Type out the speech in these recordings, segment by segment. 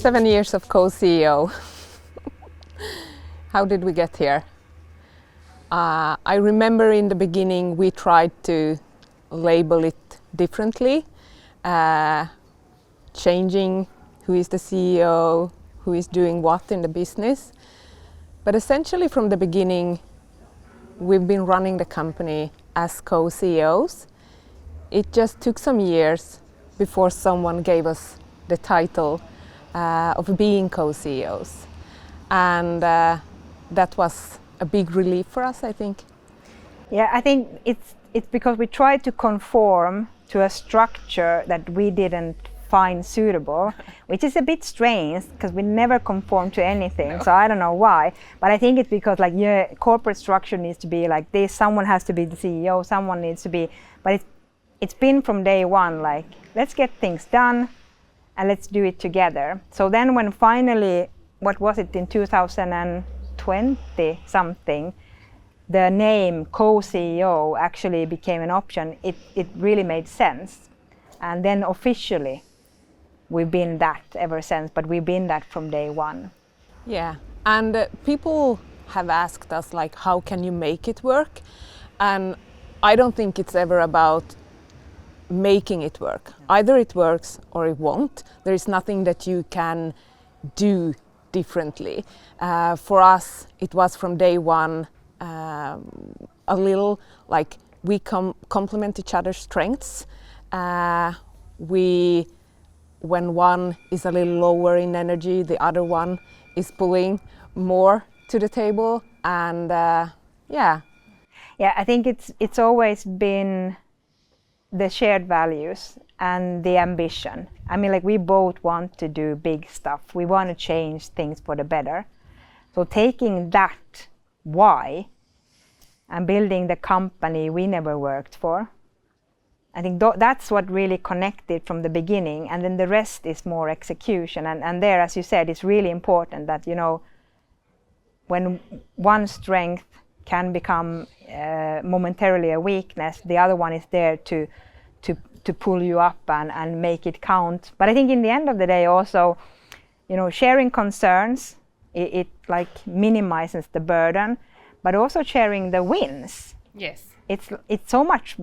7 years of co-CEO. How did we get here? I remember in the beginning we tried to label it differently, changing who is the CEO, who is doing what in the business. But essentially from the beginning we've been running the company as co-CEOs. It just took some years before someone gave us the title of being co-CEOs. And that was a big relief for us, I think. Yeah, I think it's because we tried to conform to a structure that we didn't find suitable, which is a bit strange because we never conform to anything. No. So I don't know why, but I think it's because corporate structure needs to be like this. Someone has to be the CEO. Someone needs to be. But it's been from day one like let's get things done and let's do it together. So then when finally, what was it in 2020 something, the name co-CEO actually became an option. It really made sense, and then officially. We've been that ever since, but we've been that from day one. Yeah, and people have asked us like, how can you make it work? And I don't think it's ever about making it work. Either it works or it won't. There is nothing that you can do differently. For us, it was from day one a little like we complement each other's strengths. When one is a little lower in energy, the other one is pulling more to the table, and yeah, I think it's always been the shared values and the ambition. I mean, like we both want to do big stuff. We want to change things for the better. So taking that why and building the company we never worked for. I think that's what really connected from the beginning, and then the rest is more execution. And there, as you said, it's really important that, you know, when one strength can become momentarily a weakness, the other one is there to pull you up and make it count. But I think in the end of the day also, you know, sharing concerns, it like minimizes the burden, but also sharing the wins. Yes. It's so much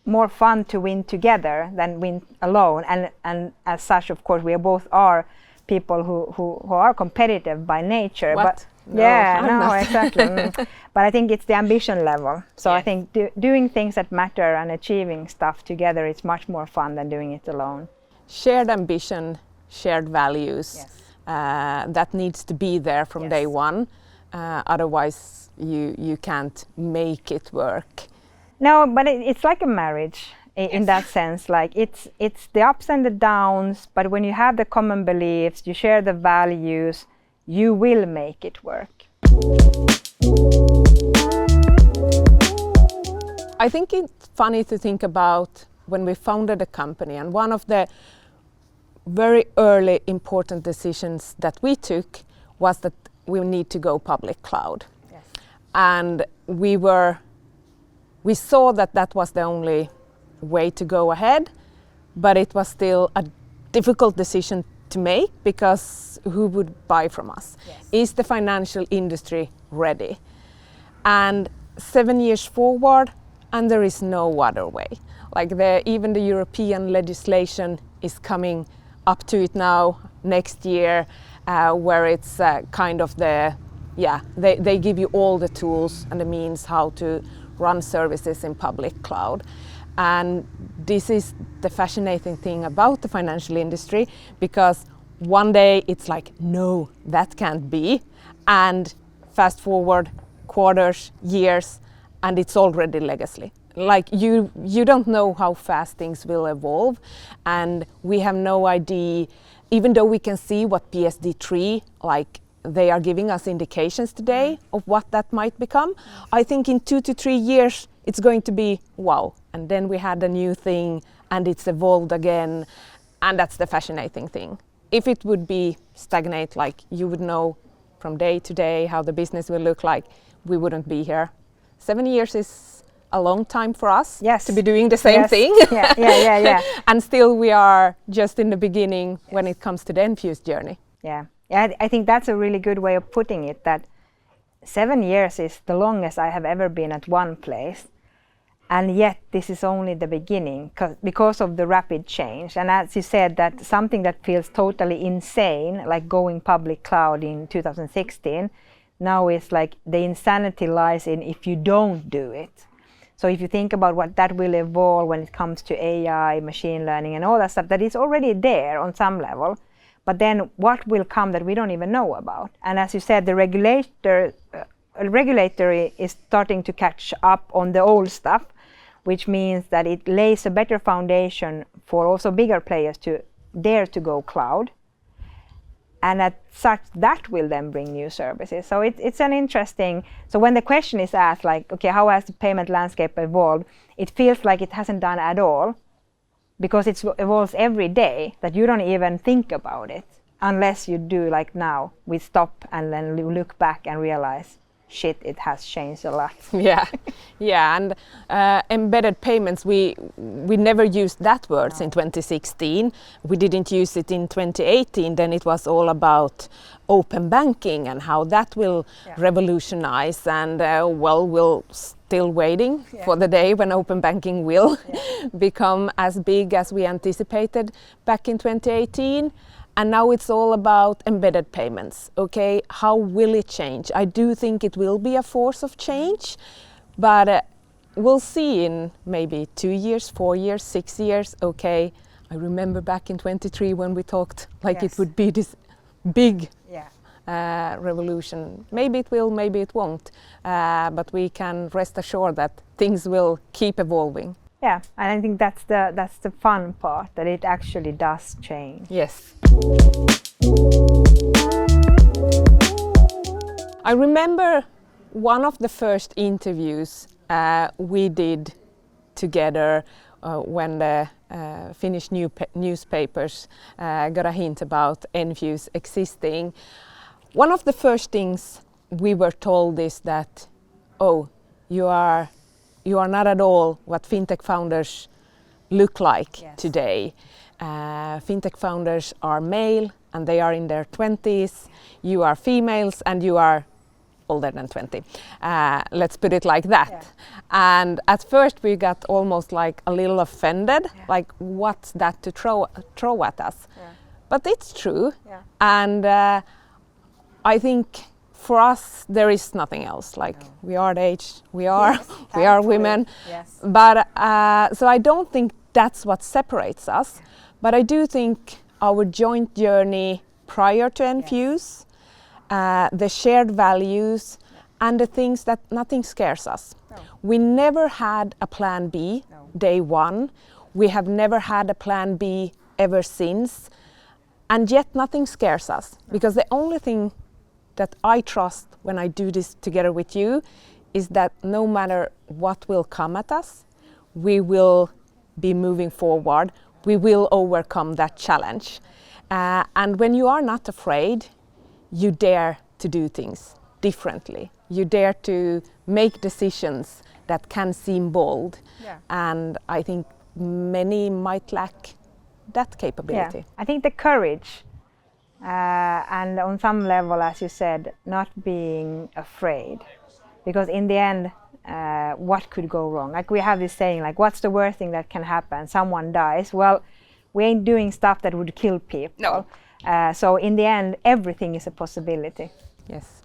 more fun to win together than win alone, and as such, of course, we both are people who are competitive by nature. What? But no, yeah, exactly. But I think it's the ambition level. So yes. I think doing things that matter and achieving stuff together is much more fun than doing it alone. Shared ambition, shared values. Yes. That needs to be there from day one. Otherwise, you can't make it work. No, but it's like a marriage in that sense. Like it's the ups and the downs, but when you have the common beliefs, you share the values, you will make it work. I think it's funny to think about when we founded the company, and one of the very early important decisions that we took was that we need to go public cloud. Yes. And we saw that was the only way to go ahead, but it was still a difficult decision to make because who would buy from us? Yes. Is the financial industry ready? And 7 years forward, and there is no other way. Like even the European legislation is coming up to it now next year, where it's kind of they give you all the tools and the means how to run services in public cloud. And this is the fascinating thing about the financial industry, because one day it's like, no, that can't be. And fast forward quarters, years, and it's already legacy. Like you don't know how fast things will evolve, and we have no idea, even though we can see what PSD3, like they are giving us indications today of what that might become. I think in 2 to 3 years it's going to be wow, and then we had a new thing and it's evolved again, and that's the fascinating thing. If it would be stagnate, like you would know from day to day how the business will look like, we wouldn't be here. 7 years is a long time for us to be doing the same thing. Yeah. And still we are just in the beginning when it comes to the Enfuce journey. Yeah, I think that's a really good way of putting it, that 7 years is the longest I have ever been at one place. And yet this is only the beginning because of the rapid change. And as you said, that something that feels totally insane, like going public cloud in 2016, now is like the insanity lies in if you don't do it. So if you think about what that will evolve when it comes to AI, machine learning and all that stuff, that is already there on some level. But then what will come that we don't even know about? And as you said, the regulator is starting to catch up on the old stuff, which means that it lays a better foundation for also bigger players to dare to go cloud. And that will then bring new services. So it's an interesting, so when the question is asked, like, okay, how has the payment landscape evolved? It feels like it hasn't done at all, because it evolves every day, that you don't even think about it unless you do like now. We stop and then look back and realize, shit, it has changed a lot. Yeah, and embedded payments, we never used that word in 2016. We didn't use it in 2018. Then it was all about open banking and how that will revolutionize. And we're still waiting for the day when open banking will become as big as we anticipated back in 2018. And now it's all about embedded payments. Okay, how will it change? I do think it will be a force of change, but we'll see in maybe 2 years, 4 years, 6 years. Okay, I remember back in 23 when we talked like it would be this big revolution. Maybe it will, maybe it won't, but we can rest assured that things will keep evolving. Yeah, and I think that's the fun part, that it actually does change. Yes. I remember one of the first interviews we did together when the Finnish newspapers got a hint about Enfuce existing. One of the first things we were told is that, oh, you are not at all what fintech founders look like today. Fintech founders are male and they are in their 20s. You are females and you are older than 20. Let's put it like that. Yeah. And at first we got almost like a little offended, like what's that to throw at us? Yeah. But it's true. Yeah. And I think for us, there is nothing else. Like we are the age we are, we are women. Yes. But so I don't think that's what separates us. But I do think our joint journey prior to Enfuce, the shared values, and the things that nothing scares us. No. We never had a plan B day one. We have never had a plan B ever since. And yet nothing scares us, because the only thing that I trust when I do this together with you is that no matter what will come at us, we will be moving forward. We will overcome that challenge. And when you are not afraid, you dare to do things differently. You dare to make decisions that can seem bold. Yeah. And I think many might lack that capability. Yeah. I think the courage, and on some level, as you said, not being afraid. Because in the end, what could go wrong? Like we have this saying, like, what's the worst thing that can happen? Someone dies. Well, we ain't doing stuff that would kill people. No. So in the end, everything is a possibility. Yes.